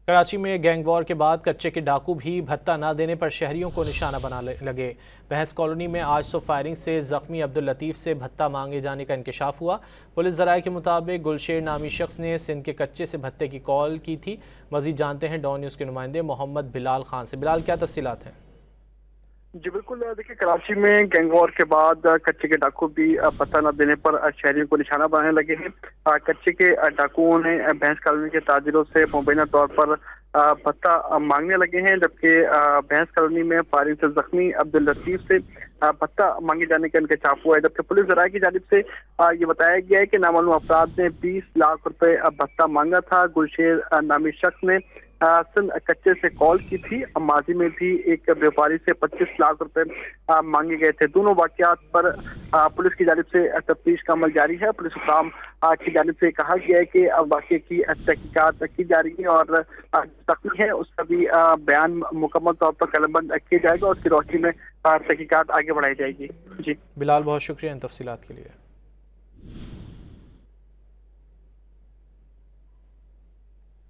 कराची में gang war के बाद कच्चे के डाकू भी भत्ता न देने पर शहरियों को निशाना बनाने लगे। बहस कॉलोनी में आज सुबह फायरिंग से जख्मी अब्दुल लतीफ़ से भत्ता मांगे जाने का इंकशाफ हुआ। पुलिस ज़राए के मुताबिक गुलशेर नामी शख्स ने सिंध के कच्चे से भत्ते की कॉल की थी। मज़ीद जानते हैं डॉन न्यूज़ के नुमाइंदे मोहम्मद बिलाल खान से। बिलाल, क्या तफसीलात हैं? जी बिल्कुल, देखिए कराची में गैंग वॉर के बाद कच्चे के डाकू भी पता न देने पर शहरियों को निशाना बनाने लगे हैं। कच्चे के डाकुओं ने भैंस कॉलोनी के ताजिरों से मुबैना तौर पर भत्ता मांगने लगे हैं, जबकि भैंस कॉलोनी में फायरिंग से जख्मी अब्दुल लतीफ से भत्ता मांगे जाने का इंकशाफ हुआ है। जबकि पुलिस ज़राए की जानिब से ये बताया गया है कि नामालूम अफराद ने 20 लाख रुपए भत्ता मांगा था। गुलशेर नामी शख्स ने सिंध कच्चे से कॉल की थी। माजी में भी एक व्यापारी से 25 लाख रुपए मांगे गए थे। दोनों वाकयात पर पुलिस की जानिब से तफ्तीश का अमल जारी है। पुलिस हुकाम की जानिब से कहा गया है कि अब वाकये की तहकीकात की जा रही है और जख्मी है उसका भी बयान मुकम्मल तौर पर कलमबंद किया जाएगा और उसकी रोशनी में तहकीकात आगे बढ़ाई जाएगी। जी बिलाल, बहुत शुक्रिया इन तफसीलात के लिए।